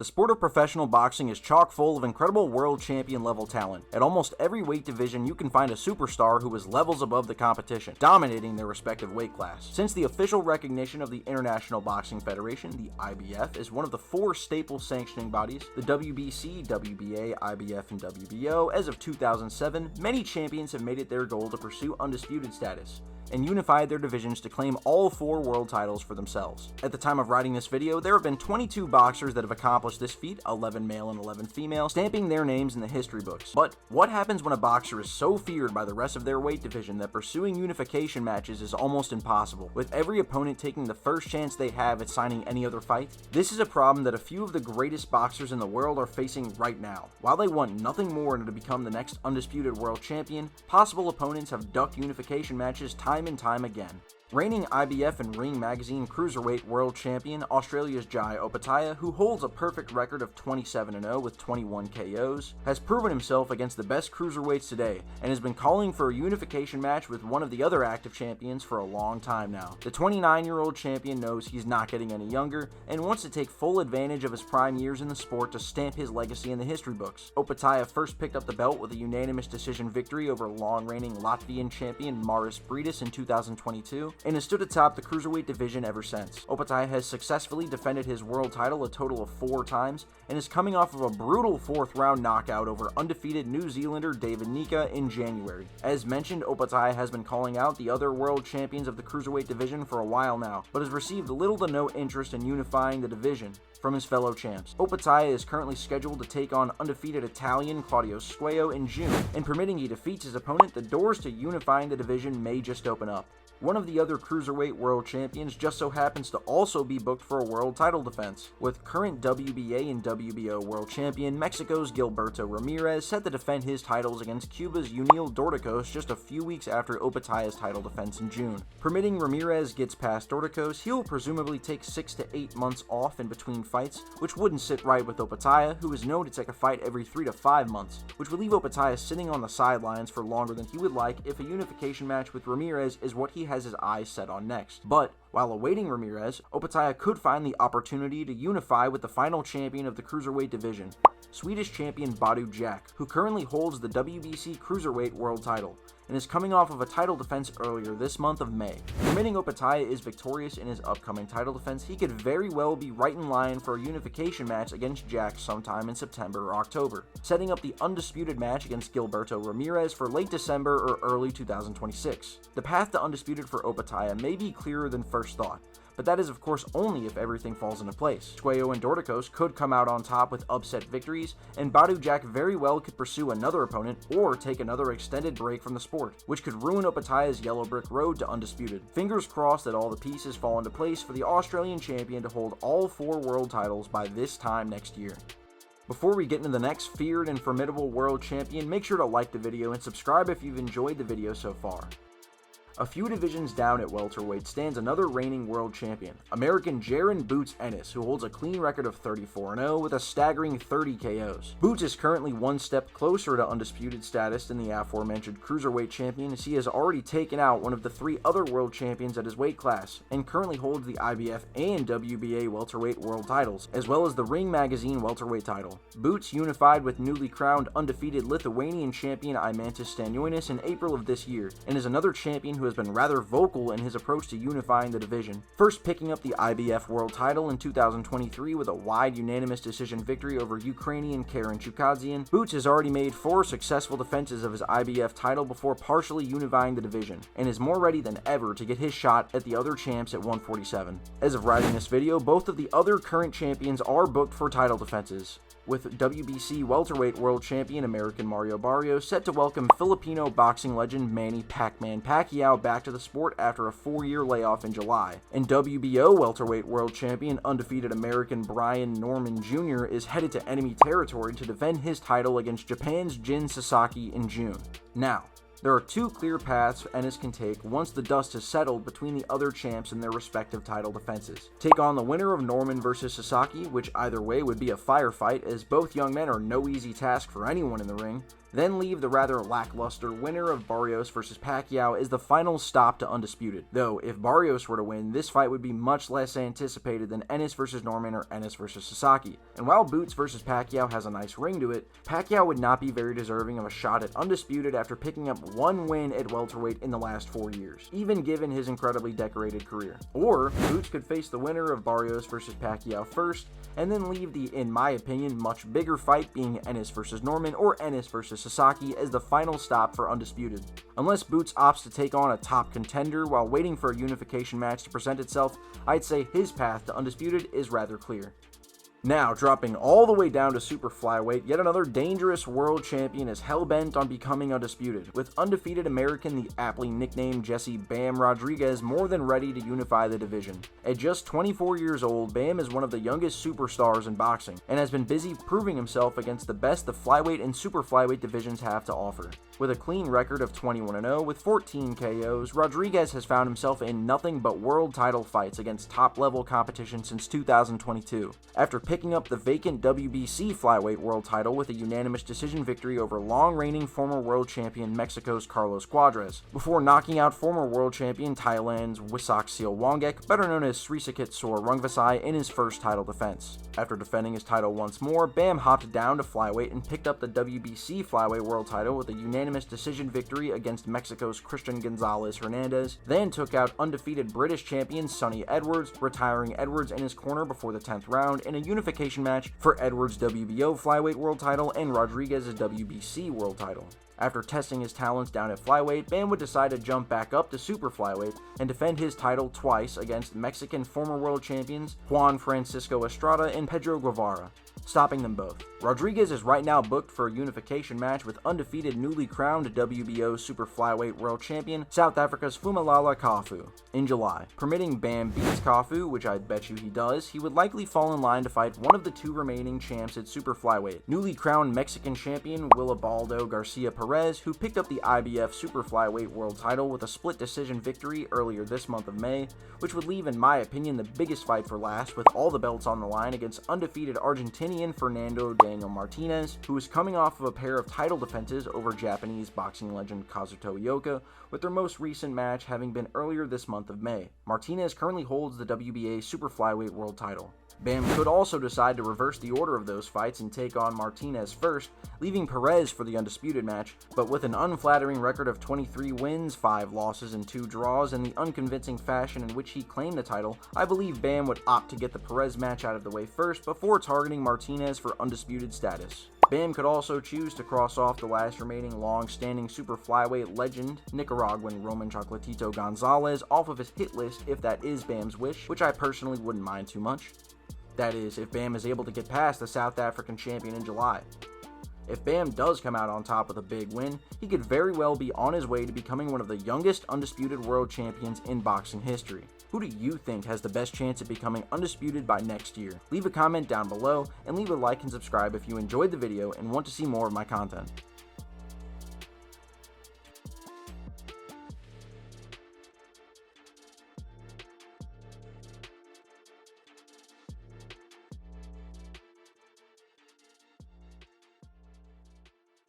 The sport of professional boxing is chock full of incredible world champion level talent. At almost every weight division, you can find a superstar who is levels above the competition, dominating their respective weight class. Since the official recognition of the International Boxing Federation, the IBF, is one of the 4 staple sanctioning bodies, the WBC, WBA, IBF, and WBO, as of 2007, many champions have made it their goal to pursue undisputed status and unified their divisions to claim all 4 world titles for themselves. At the time of writing this video, there have been 22 boxers that have accomplished this feat, 11 male and 11 female, stamping their names in the history books. But what happens when a boxer is so feared by the rest of their weight division that pursuing unification matches is almost impossible, with every opponent taking the first chance they have at signing any other fight? This is a problem that a few of the greatest boxers in the world are facing right now. While they want nothing more than to become the next undisputed world champion, possible opponents have ducked unification matches time and time again. Reigning IBF and Ring Magazine Cruiserweight World Champion Australia's Jai Opetaia, who holds a perfect record of 27-0 with 21 KOs, has proven himself against the best cruiserweights today and has been calling for a unification match with one of the other active champions for a long time now. The 29-year-old champion knows he's not getting any younger and wants to take full advantage of his prime years in the sport to stamp his legacy in the history books. Opetaia first picked up the belt with a unanimous decision victory over long-reigning Latvian champion Maris Briedis in 2022, and has stood atop the cruiserweight division ever since. Opetaia has successfully defended his world title a total of 4 times, and is coming off of a brutal 4th-round knockout over undefeated New Zealander David Nika in January. As mentioned, Opetaia has been calling out the other world champions of the cruiserweight division for a while now, but has received little to no interest in unifying the division from his fellow champs. Opetaia is currently scheduled to take on undefeated Italian Claudio Squeo in June, and permitting he defeats his opponent, the doors to unifying the division may just open up. One of the other cruiserweight world champions just so happens to also be booked for a world title defense, with current WBA and WBO world champion Mexico's Gilberto Ramirez set to defend his titles against Cuba's Yuniel Dorticos just a few weeks after Opetaia's title defense in June. Permitting Ramirez gets past Dorticos, he will presumably take 6 to 8 months off in between fights, which wouldn't sit right with Opetaia, who is known to take a fight every 3 to 5 months, which would leave Opetaia sitting on the sidelines for longer than he would like if a unification match with Ramirez is what he has his eyes set on next. But while awaiting Ramirez, Opetaia could find the opportunity to unify with the final champion of the cruiserweight division, Swedish champion Badu Jack, who currently holds the WBC Cruiserweight World title, and is coming off of a title defense earlier this month of May. Permitting Opetaia is victorious in his upcoming title defense, he could very well be right in line for a unification match against Jack sometime in September or October, setting up the undisputed match against Gilberto Ramirez for late December or early 2026. The path to undisputed for Opetaia may be clearer than first thought, but that is of course only if everything falls into place. Squeo and Dorticos could come out on top with upset victories, and Badu Jack very well could pursue another opponent or take another extended break from the sport, which could ruin Opetaia's yellow brick road to undisputed. Fingers crossed that all the pieces fall into place for the Australian champion to hold all 4 world titles by this time next year. Before we get into the next feared and formidable world champion, make sure to like the video and subscribe if you've enjoyed the video so far. A few divisions down at welterweight stands another reigning world champion, American Jaron "Boots" Ennis, who holds a clean record of 34-0 with a staggering 30 KOs. Boots is currently one step closer to undisputed status than the aforementioned cruiserweight champion, as he has already taken out one of the 3 other world champions at his weight class, and currently holds the IBF and WBA welterweight world titles, as well as the Ring Magazine welterweight title. Boots unified with newly crowned undefeated Lithuanian champion Eimantas Stanionis in April of this year, and is another champion who has been rather vocal in his approach to unifying the division, first picking up the IBF world title in 2023 with a wide unanimous decision victory over Ukrainian Karen Chukadzian. Boots has already made 4 successful defenses of his IBF title before partially unifying the division, and is more ready than ever to get his shot at the other champs at 147. As of writing this video, both of the other current champions are booked for title defenses, with WBC welterweight world champion American Mario Barrios set to welcome Filipino boxing legend Manny "Pac-Man" Pacquiao back to the sport after a 4-year layoff in July, and WBO welterweight world champion undefeated American Brian Norman Jr. is headed to enemy territory to defend his title against Japan's Jin Sasaki in June. Now, There are two clear paths Ennis can take once the dust has settled between the other champs in their respective title defenses. Take on the winner of Norman vs Sasaki, which either way would be a firefight, as both young men are no easy task for anyone in the ring. Then leave the rather lackluster winner of Barrios vs Pacquiao as the final stop to Undisputed. Though, if Barrios were to win, this fight would be much less anticipated than Ennis vs Norman or Ennis vs Sasaki. And while Boots vs Pacquiao has a nice ring to it, Pacquiao would not be very deserving of a shot at Undisputed after picking up one win at welterweight in the last 4 years, even given his incredibly decorated career. Or, Boots could face the winner of Barrios vs Pacquiao first, and then leave the, in my opinion, much bigger fight being Ennis vs Norman or Ennis vs Sasaki as the final stop for Undisputed. Unless Boots opts to take on a top contender while waiting for a unification match to present itself, I'd say his path to Undisputed is rather clear. Now, dropping all the way down to super flyweight, yet another dangerous world champion is hell-bent on becoming undisputed, with undefeated American, the aptly nicknamed Jesse "Bam" Rodriguez, more than ready to unify the division. At just 24 years old, Bam is one of the youngest superstars in boxing, and has been busy proving himself against the best the flyweight and super flyweight divisions have to offer. With a clean record of 21-0 with 14 KOs, Rodriguez has found himself in nothing but world title fights against top-level competition since 2022. After picking up the vacant WBC flyweight world title with a unanimous decision victory over long-reigning former world champion Mexico's Carlos Cuadras, before knocking out former world champion Thailand's Wisak Silwangek, better known as Srisaket Sor Rungvisai, in his first title defense. After defending his title once more, Bam hopped down to flyweight and picked up the WBC flyweight world title with a unanimous decision victory against Mexico's Christian Gonzalez Hernandez, then took out undefeated British champion Sonny Edwards, retiring Edwards in his corner before the 10th round in a unification match for Edwards' WBO flyweight world title and Rodriguez's WBC world title. After testing his talents down at flyweight, Bam would decide to jump back up to super flyweight and defend his title twice against Mexican former world champions Juan Francisco Estrada and Pedro Guevara, stopping them both. Rodriguez is right now booked for a unification match with undefeated newly crowned WBO super flyweight world champion South Africa's Fumalala Kafu in July. Permitting Bam beats Kafu, which I bet you he does, he would likely fall in line to fight one of the two remaining champs at super flyweight, newly crowned Mexican champion Wilibaldo Garcia Perez, who picked up the IBF super flyweight world title with a split decision victory earlier this month of May, which would leave, in my opinion, the biggest fight for last, with all the belts on the line against undefeated Argentinian Fernando Daniel Martinez, who is coming off of a pair of title defenses over Japanese boxing legend Kazuto Ioka, with their most recent match having been earlier this month of May. Martinez currently holds the WBA super flyweight world title. Bam could also decide to reverse the order of those fights and take on Martinez first, leaving Perez for the undisputed match, but with an unflattering record of 23 wins, 5 losses, and 2 draws, and the unconvincing fashion in which he claimed the title, I believe Bam would opt to get the Perez match out of the way first before targeting Martinez for undisputed status. Bam could also choose to cross off the last remaining long-standing super flyweight legend, Nicaraguan Roman Chocolatito Gonzalez, off of his hit list if that is Bam's wish, which I personally wouldn't mind too much. That is, if Bam is able to get past the South African champion in July. If Bam does come out on top with a big win, he could very well be on his way to becoming one of the youngest undisputed world champions in boxing history. Who do you think has the best chance at becoming undisputed by next year? Leave a comment down below, and leave a like and subscribe if you enjoyed the video and want to see more of my content.